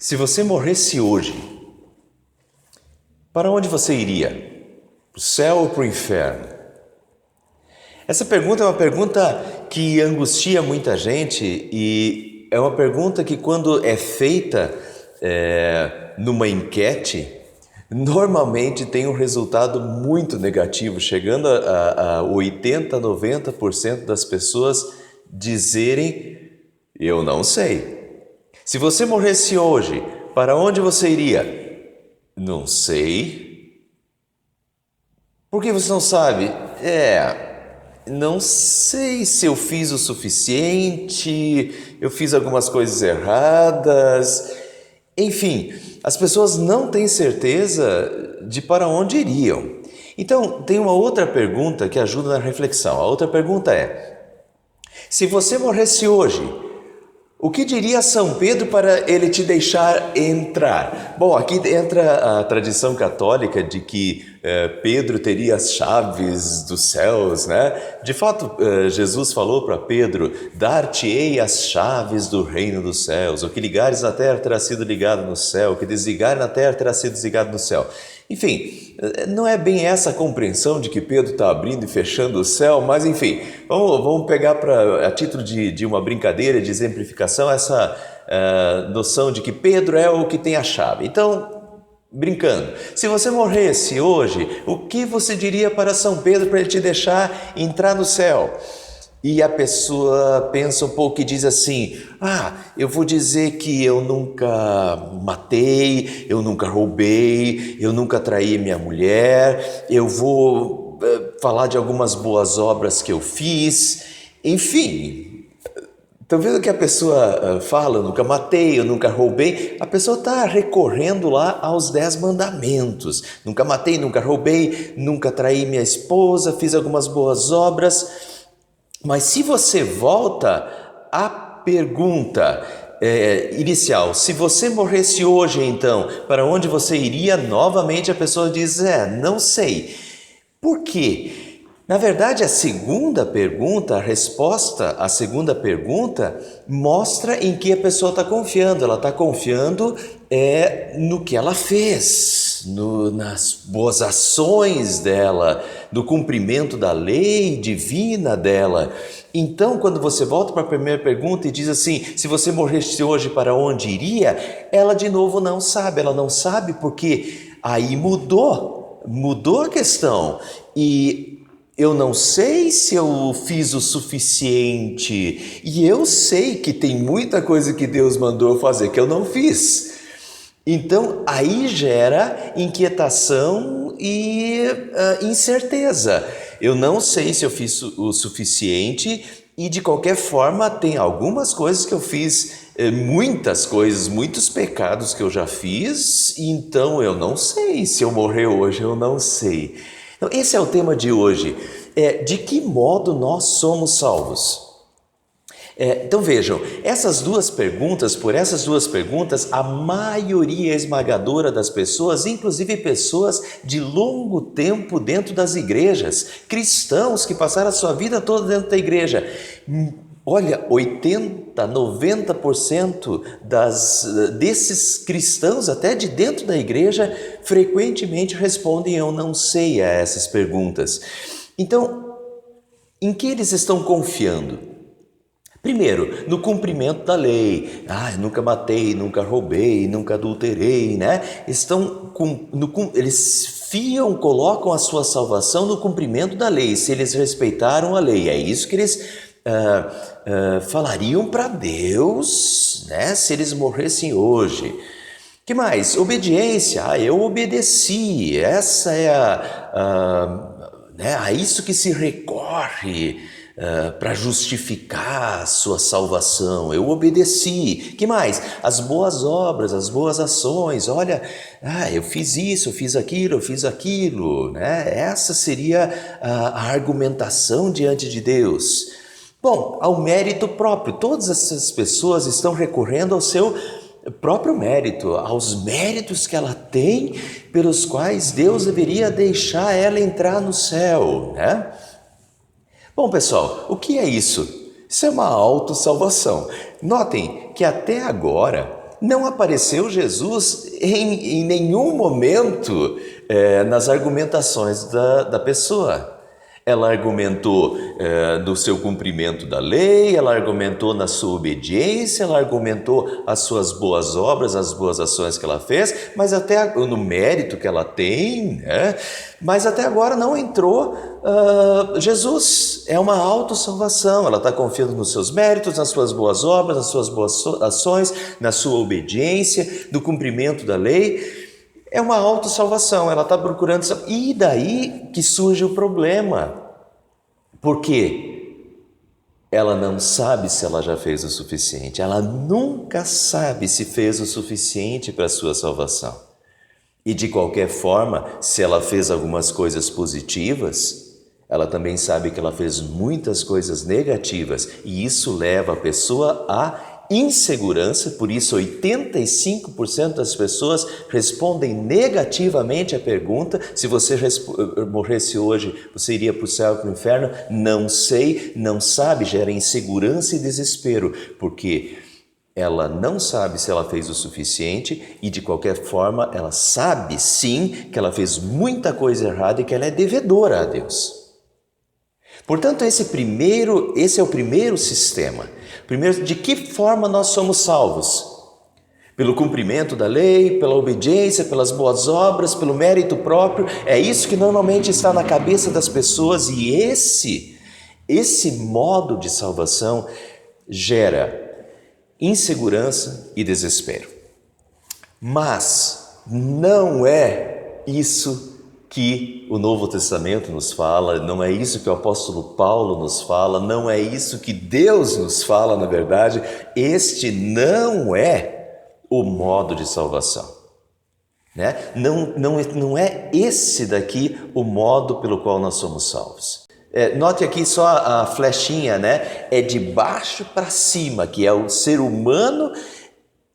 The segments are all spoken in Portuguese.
Se você morresse hoje, para onde você iria? Para o céu ou para o inferno? Essa pergunta é uma pergunta que angustia muita gente e é uma pergunta que quando é feita numa enquete, normalmente tem um resultado muito negativo, chegando a 80, 90% das pessoas dizerem: eu não sei. Se você morresse hoje, para onde você iria? Não sei. Por que você não sabe? Não sei se eu fiz o suficiente, eu fiz algumas coisas erradas. Enfim, as pessoas não têm certeza de para onde iriam. Então, tem uma outra pergunta que ajuda na reflexão. A outra pergunta é: se você morresse hoje, o que diria São Pedro para ele te deixar entrar? Bom, aqui entra a tradição católica de que Pedro teria as chaves dos céus, né? De fato, Jesus falou para Pedro: dar-te-ei as chaves do reino dos céus. O que ligares na terra terá sido ligado no céu, o que desligares na terra terá sido desligado no céu. Enfim, não é bem essa a compreensão de que Pedro está abrindo e fechando o céu, mas enfim, vamos pegar a título de uma brincadeira, de exemplificação, essa noção de que Pedro é o que tem a chave. Então, brincando, se você morresse hoje, o que você diria para São Pedro para ele te deixar entrar no céu? E a pessoa pensa um pouco e diz assim: eu vou dizer que eu nunca matei, eu nunca roubei, eu nunca traí minha mulher, eu vou falar de algumas boas obras que eu fiz. Enfim, estão vendo que a pessoa fala: eu nunca matei, eu nunca roubei? A pessoa está recorrendo lá aos 10 mandamentos. Nunca matei, nunca roubei, nunca traí minha esposa, fiz algumas boas obras. Mas se você volta à pergunta inicial, se você morresse hoje então, para onde você iria? Novamente a pessoa diz: não sei. Por quê? Na verdade, a segunda pergunta, a resposta à segunda pergunta, mostra em que a pessoa está confiando. Ela está confiando no que ela fez, nas boas ações dela, no cumprimento da lei divina dela. Então, quando você volta para a primeira pergunta e diz assim: se você morresse hoje, para onde iria? Ela de novo não sabe. Ela não sabe porque aí mudou a questão. E eu não sei se eu fiz o suficiente, e eu sei que tem muita coisa que Deus mandou eu fazer que eu não fiz. Então aí gera inquietação e incerteza. Eu não sei se eu fiz o suficiente e de qualquer forma tem algumas coisas que eu fiz, muitas coisas, muitos pecados que eu já fiz, então eu não sei se eu morrer hoje, eu não sei. Então, esse é o tema de hoje. De que modo nós somos salvos? Então vejam, por essas duas perguntas, a maioria esmagadora das pessoas, inclusive pessoas de longo tempo dentro das igrejas, cristãos que passaram a sua vida toda dentro da igreja, olha, 80, 90% desses cristãos, até de dentro da igreja, frequentemente respondem: eu não sei, a essas perguntas. Então, em que eles estão confiando? Primeiro, no cumprimento da lei. Nunca matei, nunca roubei, nunca adulterei, né? Eles colocam a sua salvação no cumprimento da lei, se eles respeitaram a lei. É isso que eles falariam para Deus, né? Se eles morressem hoje. Que mais? Obediência. Eu obedeci. Essa é a isso que se recorre para justificar a sua salvação. Eu obedeci. Que mais? As boas obras, as boas ações. Olha, eu fiz isso, eu fiz aquilo, né? Essa seria a argumentação diante de Deus. Bom, ao mérito próprio. Todas essas pessoas estão recorrendo ao seu próprio mérito, aos méritos que ela tem, pelos quais Deus deveria deixar ela entrar no céu, né? Bom, pessoal, o que é isso? Isso é uma autossalvação. Notem que até agora não apareceu Jesus em nenhum momento nas argumentações da pessoa. Ela argumentou do seu cumprimento da lei, ela argumentou na sua obediência, ela argumentou as suas boas obras, as boas ações que ela fez, mas até no mérito que ela tem, né? Mas até agora não entrou Jesus. É uma autossalvação, ela está confiando nos seus méritos, nas suas boas obras, nas suas boas ações, na sua obediência, no cumprimento da lei. É uma autossalvação, ela está procurando... E daí que surge o problema. Por quê? Ela não sabe se ela já fez o suficiente. Ela nunca sabe se fez o suficiente para a sua salvação. E de qualquer forma, se ela fez algumas coisas positivas, ela também sabe que ela fez muitas coisas negativas. E isso leva a pessoa a insegurança, por isso 85% das pessoas respondem negativamente à pergunta: se você morresse hoje, você iria para o céu ou para o inferno? Não sei, não sabe, gera insegurança e desespero, porque ela não sabe se ela fez o suficiente e de qualquer forma ela sabe sim que ela fez muita coisa errada e que ela é devedora a Deus. Portanto, esse é o primeiro sistema. Primeiro, de que forma nós somos salvos? Pelo cumprimento da lei, pela obediência, pelas boas obras, pelo mérito próprio. É isso que normalmente está na cabeça das pessoas, e esse modo de salvação gera insegurança e desespero. Mas não é isso que o Novo Testamento nos fala, não é isso que o apóstolo Paulo nos fala, não é isso que Deus nos fala, na verdade. Este não é o modo de salvação, né? Não é esse daqui o modo pelo qual nós somos salvos. Note aqui só a flechinha, né? É de baixo para cima, que é o ser humano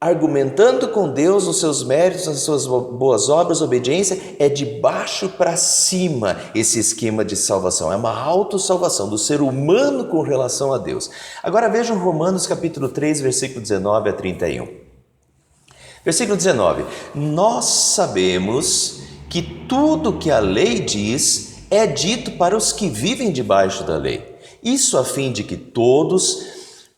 argumentando com Deus os seus méritos, as suas boas obras, obediência. É de baixo para cima esse esquema de salvação. É uma autossalvação do ser humano com relação a Deus. Agora vejam Romanos capítulo 3, versículo 19 a 31. Versículo 19. Nós sabemos que tudo que a lei diz é dito para os que vivem debaixo da lei. Isso a fim de que todos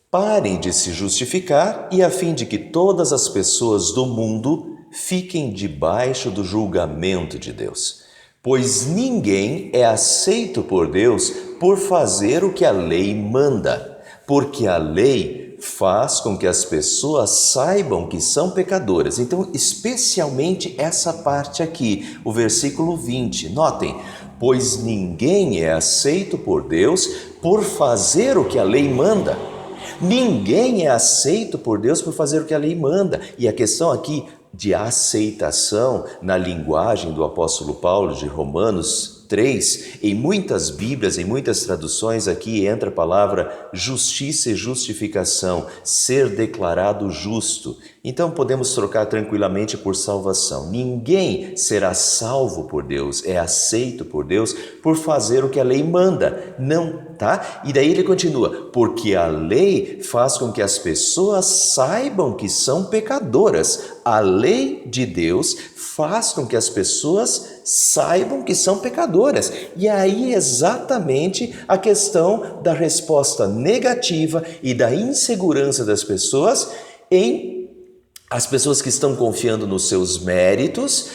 parem de se justificar e a fim de que todas as pessoas do mundo fiquem debaixo do julgamento de Deus. Pois ninguém é aceito por Deus por fazer o que a lei manda, porque a lei faz com que as pessoas saibam que são pecadoras. Então, especialmente essa parte aqui, o versículo 20, notem: pois ninguém é aceito por Deus por fazer o que a lei manda. Ninguém é aceito por Deus por fazer o que a lei manda. E a questão aqui de aceitação, na linguagem do apóstolo Paulo, de Romanos 3, em muitas Bíblias, em muitas traduções aqui entra a palavra justiça e justificação, ser declarado justo. Então podemos trocar tranquilamente por salvação. Ninguém será salvo por Deus, é aceito por Deus por fazer o que a lei manda. Não, tá? E daí ele continua: porque a lei faz com que as pessoas saibam que são pecadoras. A lei de Deus faz com que as pessoas saibam que são pecadoras. E aí exatamente a questão da resposta negativa e da insegurança das pessoas em as pessoas que estão confiando nos seus méritos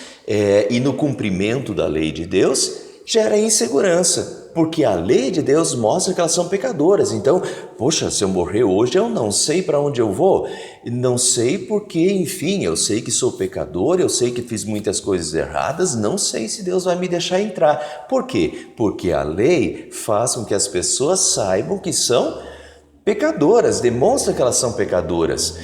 e no cumprimento da lei de Deus, gera insegurança, porque a lei de Deus mostra que elas são pecadoras. Então, poxa, se eu morrer hoje, eu não sei para onde eu vou. Não sei porque, enfim, eu sei que sou pecador, eu sei que fiz muitas coisas erradas, não sei se Deus vai me deixar entrar. Por quê? Porque a lei faz com que as pessoas saibam que são pecadoras, demonstra que elas são pecadoras.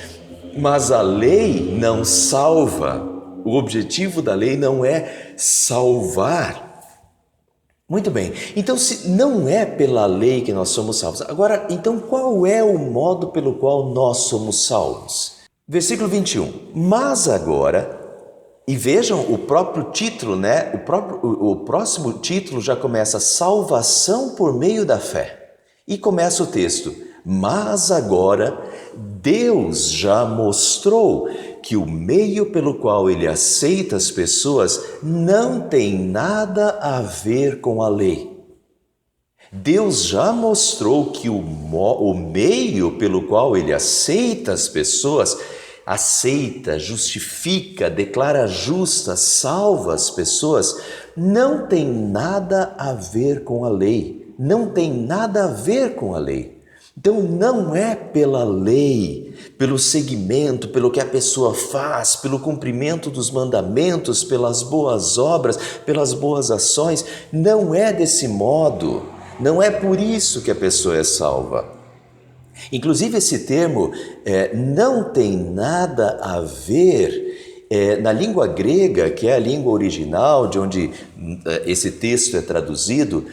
Mas a lei não salva. O objetivo da lei não é salvar. Muito bem, então se não é pela lei que nós somos salvos, agora, então qual é o modo pelo qual nós somos salvos? Versículo 21, mas agora, e vejam o próprio título, né? O próximo título já começa: salvação por meio da fé. E começa o texto: mas agora Deus já mostrou que o meio pelo qual ele aceita as pessoas não tem nada a ver com a lei. Deus já mostrou que o meio pelo qual ele aceita as pessoas, aceita, justifica, declara justa, salva as pessoas, não tem nada a ver com a lei. Não tem nada a ver com a lei. Então não é pela lei, pelo seguimento, pelo que a pessoa faz, pelo cumprimento dos mandamentos, pelas boas obras, pelas boas ações, não é desse modo, não é por isso que a pessoa é salva. Inclusive esse termo não tem nada a ver, na língua grega, que é a língua original de onde esse texto é traduzido,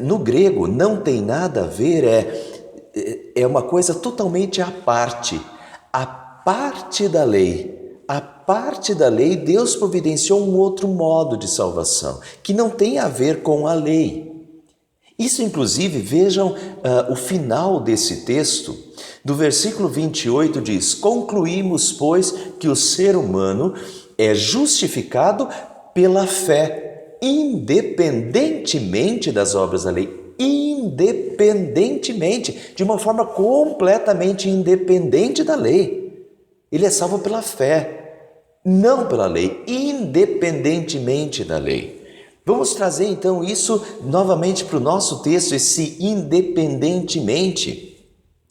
no grego não tem nada a ver, é uma coisa totalmente à parte da lei. A parte da lei, Deus providenciou um outro modo de salvação, que não tem a ver com a lei. Isso, inclusive, vejam o final desse texto. Do versículo 28 diz: concluímos, pois, que o ser humano é justificado pela fé, independentemente das obras da lei, independentemente, de uma forma completamente independente da lei. Ele é salvo pela fé, não pela lei, independentemente da lei. Vamos trazer então isso novamente para o nosso texto, esse independentemente.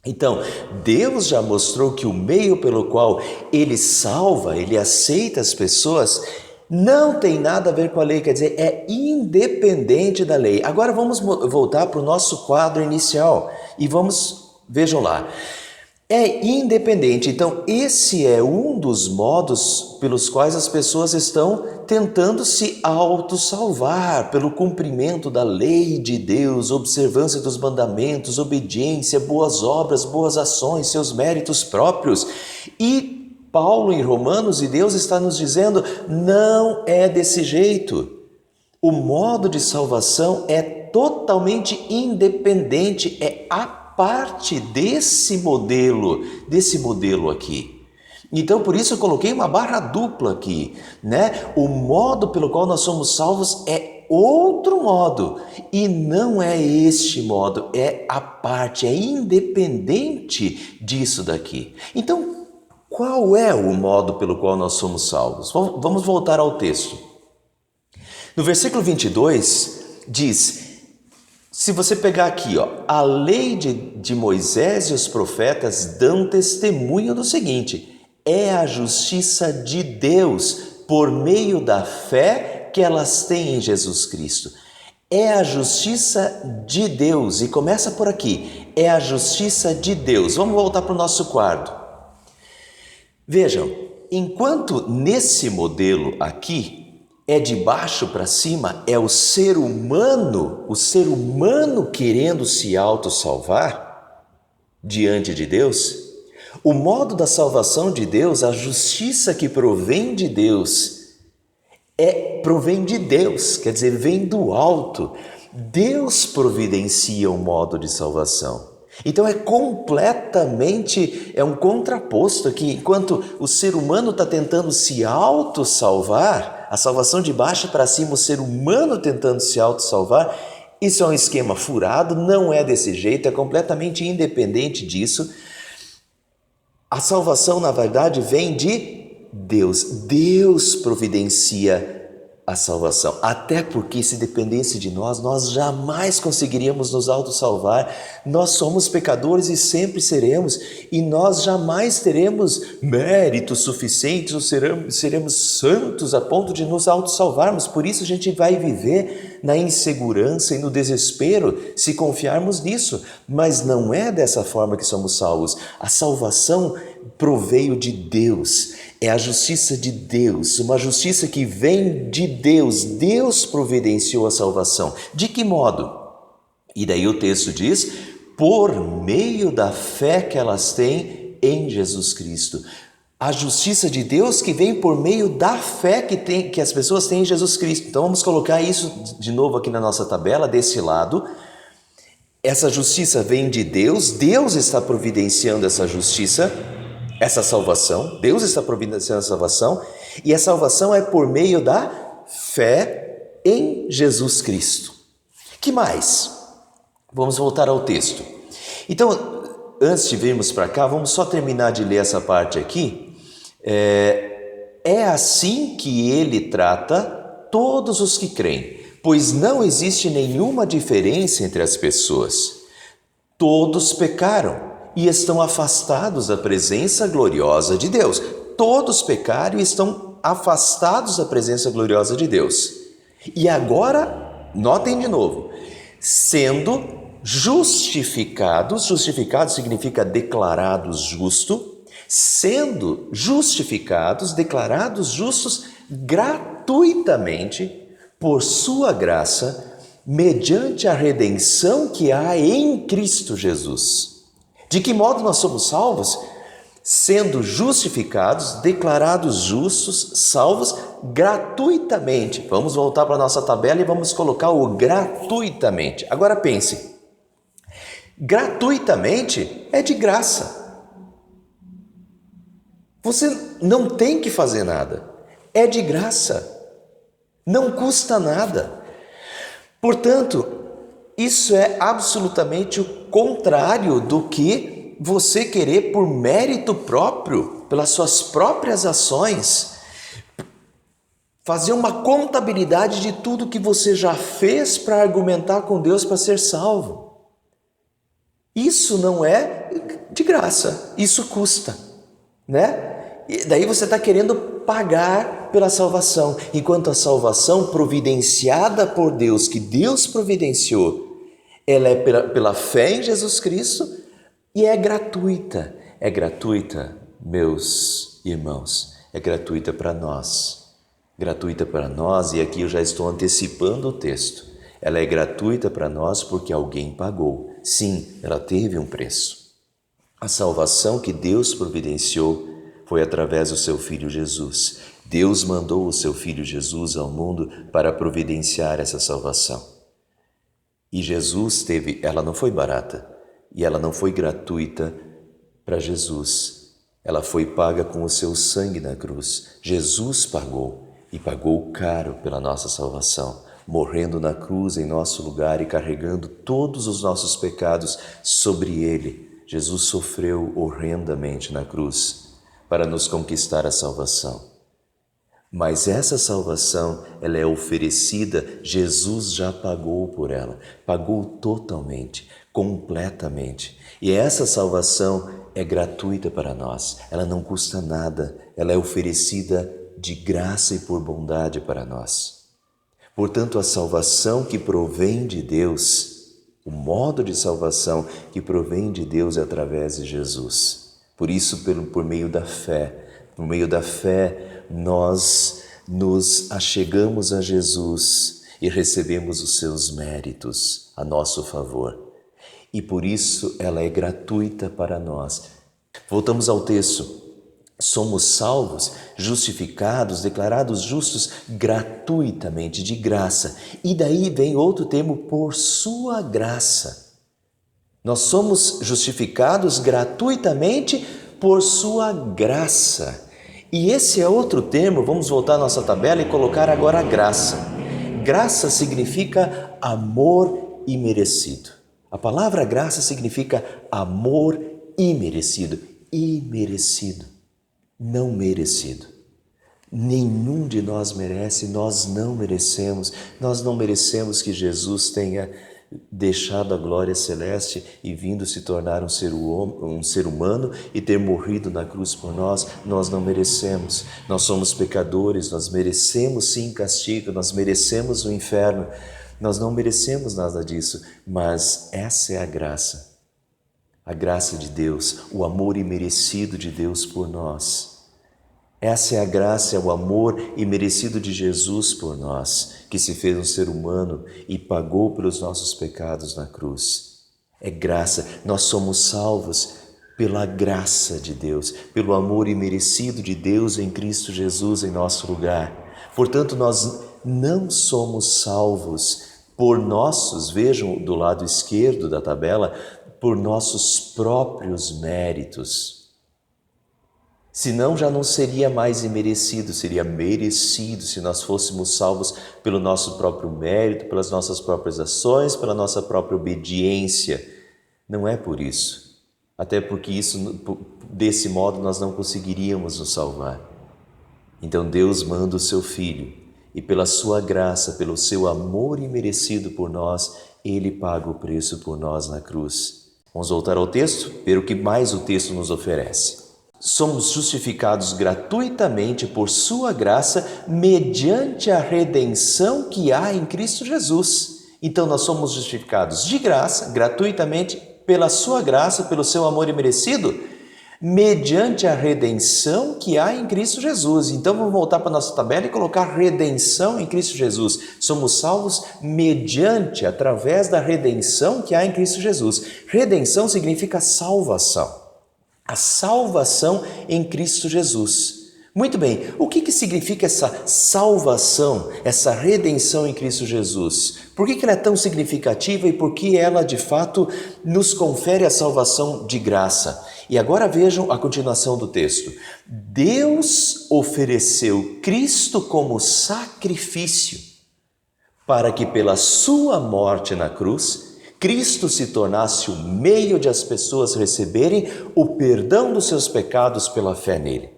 Então, Deus já mostrou que o meio pelo qual ele salva, ele aceita as pessoas, não tem nada a ver com a lei, quer dizer, é independente da lei. Agora vamos voltar para o nosso quadro inicial e vejam lá, é independente. Então esse é um dos modos pelos quais as pessoas estão tentando se autossalvar, pelo cumprimento da lei de Deus, observância dos mandamentos, obediência, boas obras, boas ações, seus méritos próprios. E Paulo em Romanos, e Deus está nos dizendo, não é desse jeito. O modo de salvação é totalmente independente, é a parte desse modelo aqui. Então, por isso eu coloquei uma barra dupla aqui, né? O modo pelo qual nós somos salvos é outro modo, e não é este modo, é a parte, é independente disso daqui. Então, qual é o modo pelo qual nós somos salvos? Vamos voltar ao texto. No versículo 22 diz, se você pegar aqui, a lei de Moisés e os profetas dão testemunho do seguinte: é a justiça de Deus por meio da fé que elas têm em Jesus Cristo. É a justiça de Deus, e começa por aqui, é a justiça de Deus. Vamos voltar para o nosso quadro. Vejam, enquanto nesse modelo aqui é de baixo para cima, é o ser humano querendo se autossalvar diante de Deus, o modo da salvação de Deus, a justiça que provém de Deus, provém de Deus, quer dizer, vem do alto. Deus providencia o modo de salvação. Então é um contraposto aqui, enquanto o ser humano está tentando se autossalvar, a salvação de baixo para cima, o ser humano tentando se autossalvar, isso é um esquema furado, não é desse jeito, é completamente independente disso. A salvação, na verdade, vem de Deus. Deus providencia a salvação, até porque se dependesse de nós jamais conseguiríamos nos autossalvar. Nós somos pecadores e sempre seremos, e nós jamais teremos méritos suficientes ou seremos santos a ponto de nos autossalvarmos. Por isso a gente vai viver na insegurança e no desespero se confiarmos nisso, mas não é dessa forma que somos salvos. A salvação proveio de Deus, é a justiça de Deus, uma justiça que vem de Deus. Deus providenciou a salvação. De que modo? E daí o texto diz, por meio da fé que elas têm em Jesus Cristo. A justiça de Deus que vem por meio da fé que as pessoas têm em Jesus Cristo. Então vamos colocar isso de novo aqui na nossa tabela, desse lado. Essa justiça vem de Deus, Deus está providenciando essa justiça. essa salvação, Deus está providenciando a salvação, e a salvação é por meio da fé em Jesus Cristo. Que mais? Vamos voltar ao texto. Então, antes de virmos para cá, vamos só terminar de ler essa parte aqui. É assim que ele trata todos os que creem, pois não existe nenhuma diferença entre as pessoas. Todos pecaram e estão afastados da presença gloriosa de Deus. Todos pecaram e estão afastados da presença gloriosa de Deus. E agora, notem de novo, sendo justificados, justificados significa declarados justo, sendo justificados, declarados justos gratuitamente por sua graça, mediante a redenção que há em Cristo Jesus. De que modo nós somos salvos? Sendo justificados, declarados justos, salvos gratuitamente. Vamos voltar para a nossa tabela e vamos colocar o gratuitamente. Agora pense, gratuitamente é de graça. Você não tem que fazer nada, é de graça, não custa nada. Portanto, isso é absolutamente o contrário do que você querer por mérito próprio, pelas suas próprias ações, fazer uma contabilidade de tudo que você já fez para argumentar com Deus para ser salvo. Isso não é de graça, isso custa, né? E daí você está querendo pagar pela salvação, enquanto a salvação providenciada por Deus, que Deus providenciou, ela é pela fé em Jesus Cristo e é gratuita. É gratuita, meus irmãos, é gratuita para nós. Gratuita para nós, e aqui eu já estou antecipando o texto. Ela é gratuita para nós porque alguém pagou. Sim, ela teve um preço. A salvação que Deus providenciou foi através do seu Filho Jesus. Deus mandou o seu Filho Jesus ao mundo para providenciar essa salvação. E Jesus ela não foi barata e ela não foi gratuita para Jesus. Ela foi paga com o seu sangue na cruz. Jesus pagou e pagou caro pela nossa salvação, morrendo na cruz em nosso lugar e carregando todos os nossos pecados sobre ele. Jesus sofreu horrendamente na cruz para nos conquistar a salvação. Mas essa salvação, ela é oferecida, Jesus já pagou por ela, pagou totalmente, completamente. E essa salvação é gratuita para nós, ela não custa nada, ela é oferecida de graça e por bondade para nós. Portanto, a salvação que provém de Deus, o modo de salvação que provém de Deus é através de Jesus. Por isso, por meio da fé. Por meio da fé, nós nos achegamos a Jesus e recebemos os seus méritos a nosso favor. E por isso ela é gratuita para nós. Voltamos ao texto. Somos salvos, justificados, declarados justos gratuitamente, de graça. E daí vem outro termo, por sua graça. Nós somos justificados gratuitamente por sua graça. E esse é outro termo, vamos voltar à nossa tabela e colocar agora a graça. Graça significa amor imerecido. A palavra graça significa amor imerecido. Imerecido, não merecido. Nenhum de nós merece, nós não merecemos. Nós não merecemos que Jesus tenha deixado a glória celeste e vindo se tornar um ser humano e ter morrido na cruz por nós. Nós não merecemos, nós somos pecadores, nós merecemos sim castigo, nós merecemos o inferno, nós não merecemos nada disso, mas essa é a graça de Deus, o amor imerecido de Deus por nós. Essa é a graça, é o amor imerecido de Jesus por nós, que se fez um ser humano e pagou pelos nossos pecados na cruz. É graça, nós somos salvos pela graça de Deus, pelo amor imerecido de Deus em Cristo Jesus em nosso lugar. Portanto, nós não somos salvos por nossos, vejam do lado esquerdo da tabela, por nossos próprios méritos. Senão já não seria mais imerecido, seria merecido se nós fôssemos salvos pelo nosso próprio mérito, pelas nossas próprias ações, pela nossa própria obediência. Não é por isso. Até porque desse modo nós não conseguiríamos nos salvar. Então Deus manda o seu Filho e pela sua graça, pelo seu amor imerecido por nós, Ele paga o preço por nós na cruz. Vamos voltar ao texto, ver o que mais o texto nos oferece. Somos justificados gratuitamente por sua graça, mediante a redenção que há em Cristo Jesus. Então nós somos justificados de graça, gratuitamente, pela sua graça, pelo seu amor imerecido, mediante a redenção que há em Cristo Jesus. Então vamos voltar para a nossa tabela e colocar redenção em Cristo Jesus. Somos salvos mediante, através da redenção que há em Cristo Jesus. Redenção significa salvação. A salvação em Cristo Jesus. Muito bem, o que significa essa salvação, essa redenção em Cristo Jesus? Por que ela é tão significativa e por que ela, de fato, nos confere a salvação de graça? E agora vejam a continuação do texto. Deus ofereceu Cristo como sacrifício para que pela sua morte na cruz, Cristo se tornasse o meio de as pessoas receberem o perdão dos seus pecados pela fé nele.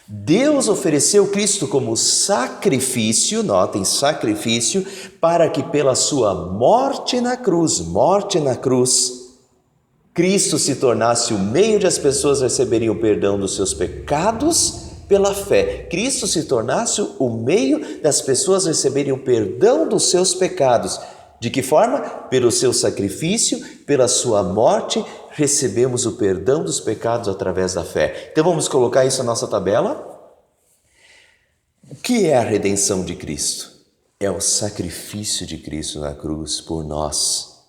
Deus ofereceu Cristo como sacrifício, notem, sacrifício, para que pela sua morte na cruz, Cristo se tornasse o meio de as pessoas receberem o perdão dos seus pecados pela fé. Cristo se tornasse o meio das pessoas receberem o perdão dos seus pecados. De que forma? Pelo seu sacrifício, pela sua morte, recebemos o perdão dos pecados através da fé. Então vamos colocar isso na nossa tabela. O que é a redenção de Cristo? É o sacrifício de Cristo na cruz por nós.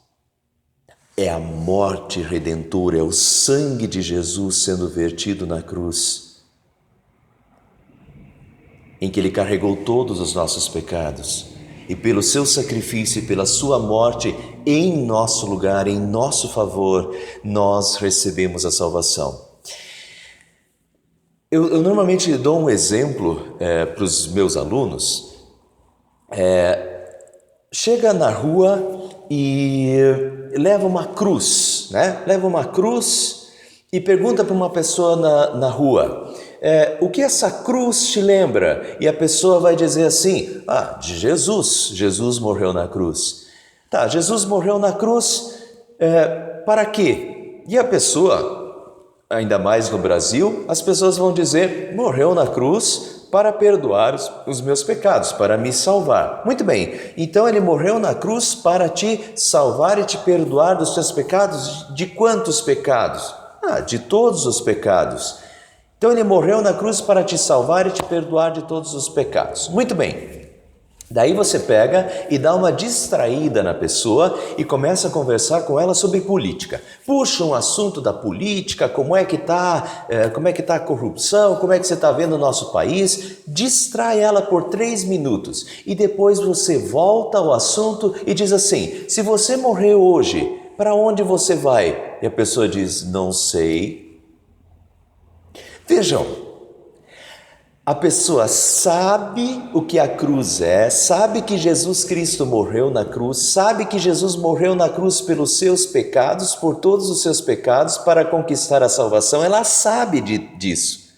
É a morte redentora, é o sangue de Jesus sendo vertido na cruz, em que Ele carregou todos os nossos pecados. E pelo seu sacrifício e pela sua morte em nosso lugar, em nosso favor, nós recebemos a salvação. Eu normalmente dou um exemplo para os meus alunos. Chega na rua e leva uma cruz, né? Leva uma cruz e pergunta para uma pessoa na rua: o que essa cruz te lembra? E a pessoa vai dizer assim: de Jesus. Jesus morreu na cruz. Tá, Jesus morreu na cruz para quê? E a pessoa, ainda mais no Brasil, as pessoas vão dizer: morreu na cruz para perdoar os meus pecados, para me salvar. Muito bem, então ele morreu na cruz para te salvar e te perdoar dos teus pecados. De quantos pecados? De todos os pecados. Então ele morreu na cruz para te salvar e te perdoar de todos os pecados. Muito bem. Daí você pega e dá uma distraída na pessoa e começa a conversar com ela sobre política. Puxa um assunto da política, como é que está a corrupção, como é que você está vendo o nosso país. Distrai ela por 3 minutos e depois você volta ao assunto e diz assim: se você morrer hoje, para onde você vai? E a pessoa diz: não sei. Vejam. A pessoa sabe o que a cruz é, sabe que Jesus Cristo morreu na cruz, sabe que Jesus morreu na cruz pelos seus pecados, por todos os seus pecados, para conquistar a salvação. Ela sabe disso,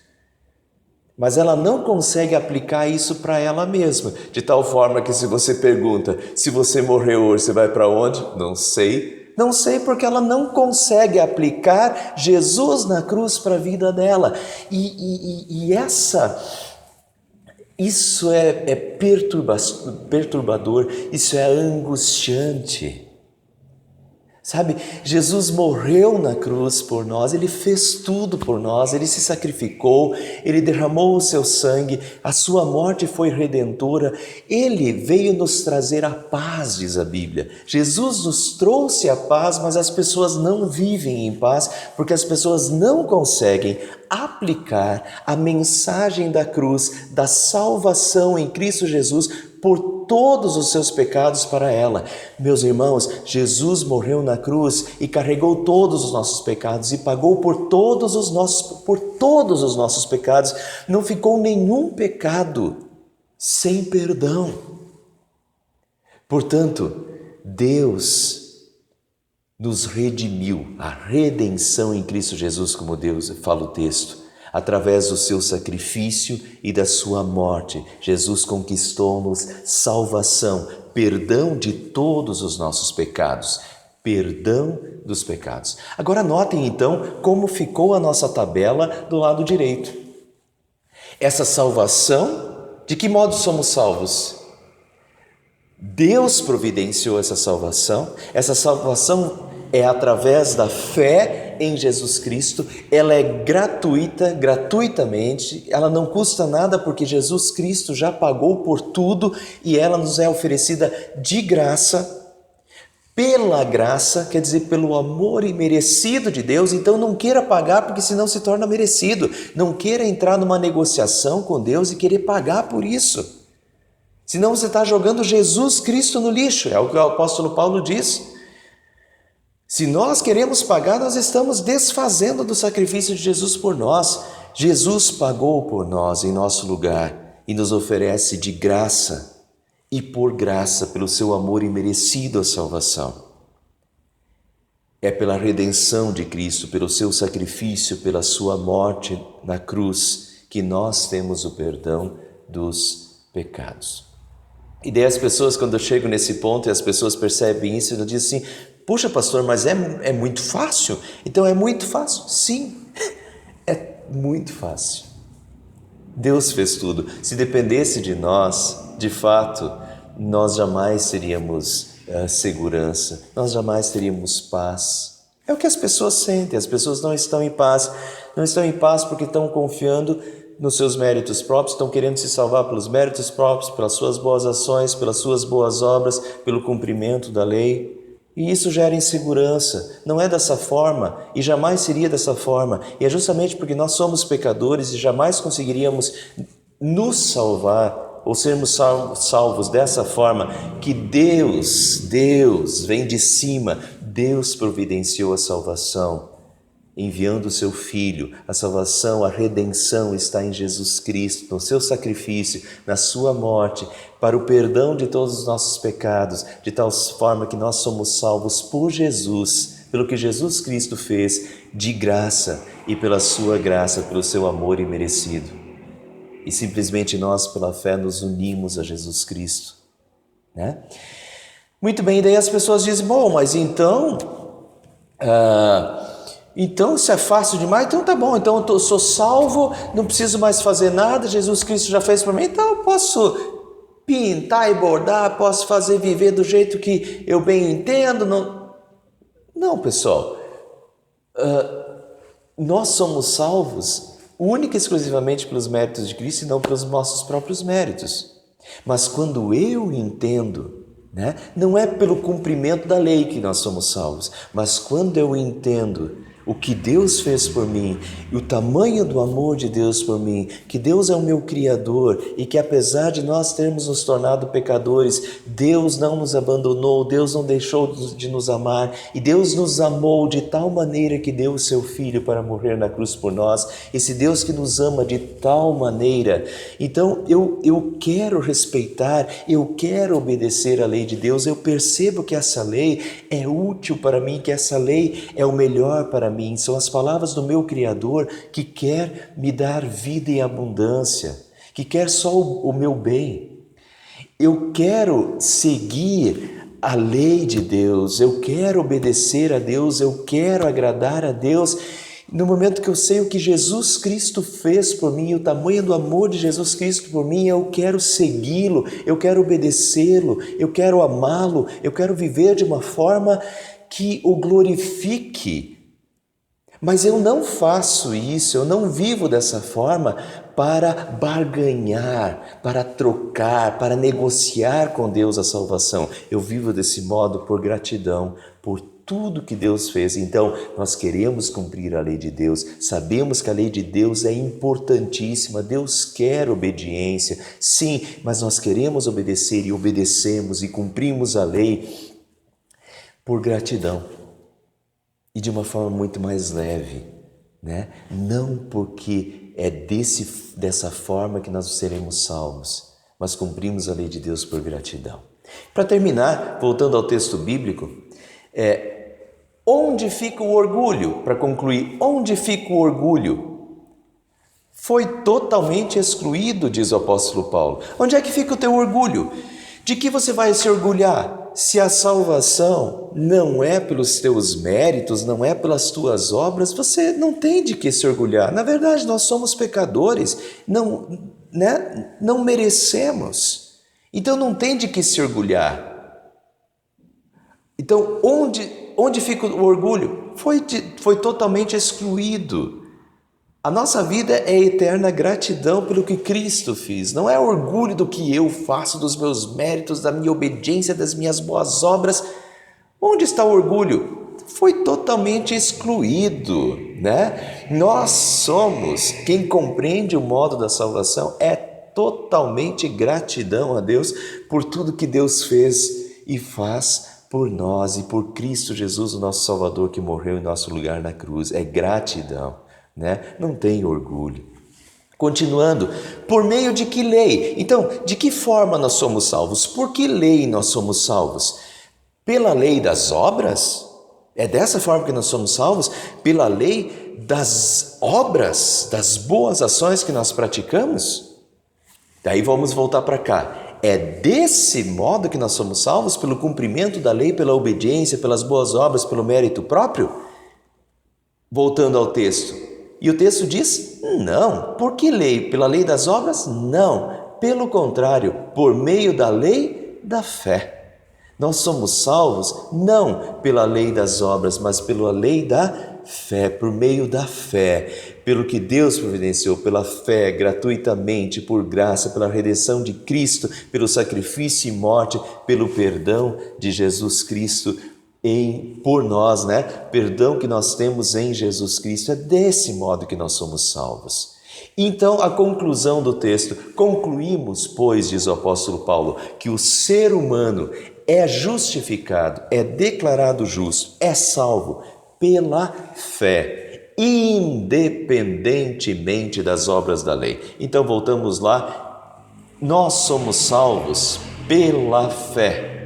mas ela não consegue aplicar isso para ela mesma, de tal forma que se você pergunta: se você morreu hoje, você vai para onde? Não sei. Não sei, porque ela não consegue aplicar Jesus na cruz para a vida dela. Isso é perturbador, isso é angustiante. Sabe, Jesus morreu na cruz por nós, Ele fez tudo por nós, Ele se sacrificou, Ele derramou o seu sangue, a sua morte foi redentora, Ele veio nos trazer a paz, diz a Bíblia. Jesus nos trouxe a paz, mas as pessoas não vivem em paz, porque as pessoas não conseguem aplicar a mensagem da cruz, da salvação em Cristo Jesus, por todos os seus pecados para ela. Meus irmãos, Jesus morreu na cruz e carregou todos os nossos pecados e pagou por todos os nossos pecados. Não ficou nenhum pecado sem perdão. Portanto, Deus nos redimiu, a redenção em Cristo Jesus, como Deus fala o texto, através do seu sacrifício e da sua morte. Jesus conquistou-nos salvação, perdão de todos os nossos pecados, perdão dos pecados. Agora notem então como ficou a nossa tabela do lado direito. Essa salvação, de que modo somos salvos? Deus providenciou essa salvação é através da fé em Jesus Cristo, ela é gratuitamente, ela não custa nada porque Jesus Cristo já pagou por tudo e ela nos é oferecida de graça, pela graça, quer dizer, pelo amor imerecido de Deus. Então não queira pagar porque senão se torna merecido, não queira entrar numa negociação com Deus e querer pagar por isso. Senão você está jogando Jesus Cristo no lixo, é o que o apóstolo Paulo diz. Se nós queremos pagar, nós estamos desfazendo do sacrifício de Jesus por nós. Jesus pagou por nós em nosso lugar e nos oferece de graça e por graça, pelo seu amor imerecido, a salvação. É pela redenção de Cristo, pelo seu sacrifício, pela sua morte na cruz, que nós temos o perdão dos pecados. E daí as pessoas, quando eu chego nesse ponto e as pessoas percebem isso, elas dizem assim: puxa, pastor, mas é muito fácil? Então é muito fácil? Sim, é muito fácil. Deus fez tudo. Se dependesse de nós, de fato, nós jamais teríamos segurança, nós jamais teríamos paz. É o que as pessoas sentem, as pessoas não estão em paz. Não estão em paz porque estão confiando nos seus méritos próprios, estão querendo se salvar pelos méritos próprios, pelas suas boas ações, pelas suas boas obras, pelo cumprimento da lei. E isso gera insegurança. Não é dessa forma e jamais seria dessa forma. E é justamente porque nós somos pecadores e jamais conseguiríamos nos salvar ou sermos salvos dessa forma que Deus vem de cima. Deus providenciou a salvação, enviando o seu Filho. A salvação, a redenção está em Jesus Cristo, no seu sacrifício, na sua morte, para o perdão de todos os nossos pecados, de tal forma que nós somos salvos por Jesus, pelo que Jesus Cristo fez de graça e pela sua graça, pelo seu amor imerecido. E simplesmente nós, pela fé, nos unimos a Jesus Cristo, né? Muito bem, daí as pessoas dizem: bom, mas então se é fácil demais, então tá bom, então eu sou salvo, não preciso mais fazer nada, Jesus Cristo já fez para mim, então eu posso pintar e bordar, posso viver do jeito que eu bem entendo. Não, pessoal, nós somos salvos única e exclusivamente pelos méritos de Cristo e não pelos nossos próprios méritos. Mas quando eu entendo, né, não é pelo cumprimento da lei que nós somos salvos, mas quando eu entendo o que Deus fez por mim e o tamanho do amor de Deus por mim, que Deus é o meu Criador e que apesar de nós termos nos tornado pecadores, Deus não nos abandonou, Deus não deixou de nos amar e Deus nos amou de tal maneira que deu o seu Filho para morrer na cruz por nós. Esse Deus que nos ama de tal maneira, então eu quero respeitar, eu quero obedecer à lei de Deus. Eu percebo que essa lei é útil para mim, que essa lei é o melhor para mim. São as palavras do meu Criador que quer me dar vida em abundância, que quer só o meu bem. Eu quero seguir a lei de Deus, eu quero obedecer a Deus, eu quero agradar a Deus. No momento que eu sei o que Jesus Cristo fez por mim, o tamanho do amor de Jesus Cristo por mim, eu quero segui-lo, eu quero obedecê-lo, eu quero amá-lo, eu quero viver de uma forma que o glorifique. Mas eu não faço isso, eu não vivo dessa forma para barganhar, para trocar, para negociar com Deus a salvação. Eu vivo desse modo por gratidão, por tudo que Deus fez. Então, nós queremos cumprir a lei de Deus, sabemos que a lei de Deus é importantíssima, Deus quer obediência, sim, mas nós queremos obedecer e obedecemos e cumprimos a lei por gratidão e de uma forma muito mais leve, né? Não porque é dessa forma que nós seremos salvos, mas cumprimos a lei de Deus por gratidão. Para terminar, voltando ao texto bíblico, onde fica o orgulho? Para concluir, onde fica o orgulho? Foi totalmente excluído, diz o apóstolo Paulo. Onde é que fica o teu orgulho? De que você vai se orgulhar? Se a salvação não é pelos teus méritos, não é pelas tuas obras, você não tem de que se orgulhar. Na verdade, nós somos pecadores, não merecemos. Então não tem de que se orgulhar. Então onde fica o orgulho? Foi totalmente excluído. A nossa vida é eterna gratidão pelo que Cristo fez. Não é orgulho do que eu faço, dos meus méritos, da minha obediência, das minhas boas obras. Onde está o orgulho? Foi totalmente excluído, né? Nós somos, quem compreende o modo da salvação totalmente gratidão a Deus por tudo que Deus fez e faz por nós e por Cristo Jesus, o nosso Salvador, que morreu em nosso lugar na cruz. É gratidão, né? Não tem orgulho. Continuando, por meio de que lei? Então, de que forma nós somos salvos? Por que lei nós somos salvos? Pela lei das obras? É dessa forma que nós somos salvos? Pela lei das obras, das boas ações que nós praticamos? Daí vamos voltar para cá. É desse modo que nós somos salvos? Pelo cumprimento da lei, pela obediência, pelas boas obras, pelo mérito próprio? Voltando ao texto. E o texto diz, não. Por que lei? Pela lei das obras? Não. Pelo contrário, por meio da lei da fé. Nós somos salvos não pela lei das obras, mas pela lei da fé, por meio da fé, pelo que Deus providenciou, pela fé, gratuitamente, por graça, pela redenção de Cristo, pelo sacrifício e morte, pelo perdão de Jesus Cristo por nós, né? Perdão que nós temos em Jesus Cristo. É desse modo que nós somos salvos. Então, a conclusão do texto, concluímos, pois, diz o apóstolo Paulo, que o ser humano é justificado, é declarado justo, é salvo pela fé, independentemente das obras da lei. Então, voltamos lá, nós somos salvos pela fé,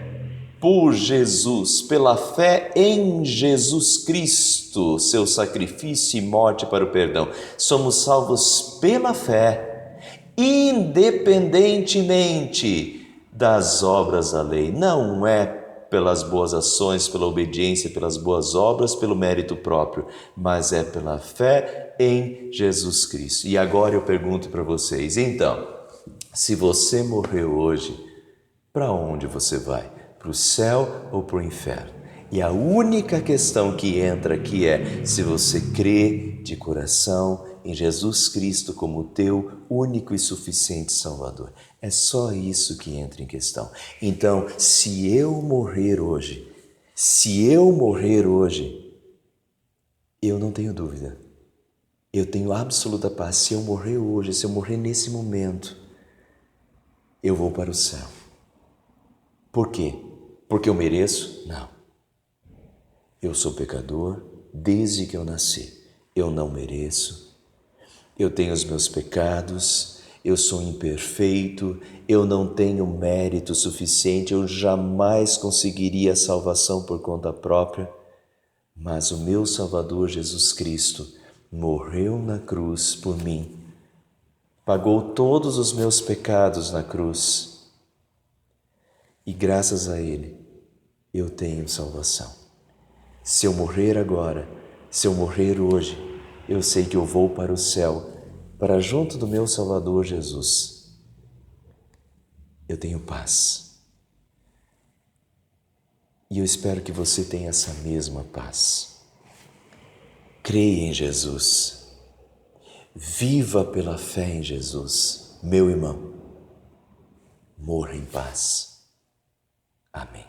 por Jesus, pela fé em Jesus Cristo, seu sacrifício e morte para o perdão. Somos salvos pela fé, independentemente das obras da lei. Não é pelas boas ações, pela obediência, pelas boas obras, pelo mérito próprio, mas é pela fé em Jesus Cristo. E agora eu pergunto para vocês, então, se você morreu hoje, para onde você vai? Para o céu ou para o inferno? E a única questão que entra aqui é se você crê de coração em Jesus Cristo como teu único e suficiente Salvador. É só isso que entra em questão. Então, se eu morrer hoje, eu não tenho dúvida. Eu tenho absoluta paz. Se eu morrer hoje, se eu morrer nesse momento, eu vou para o céu. Por quê? Porque eu mereço? Não. Eu sou pecador desde que eu nasci. Eu não mereço. Eu tenho os meus pecados. Eu sou imperfeito. Eu não tenho mérito suficiente. Eu jamais conseguiria a salvação por conta própria. Mas o meu Salvador Jesus Cristo morreu na cruz por mim. Pagou todos os meus pecados na cruz. E graças a Ele, eu tenho salvação. Se eu morrer agora, se eu morrer hoje, eu sei que eu vou para o céu, para junto do meu Salvador Jesus. Eu tenho paz. E eu espero que você tenha essa mesma paz. Creia em Jesus. Viva pela fé em Jesus. Meu irmão, morra em paz. Amém.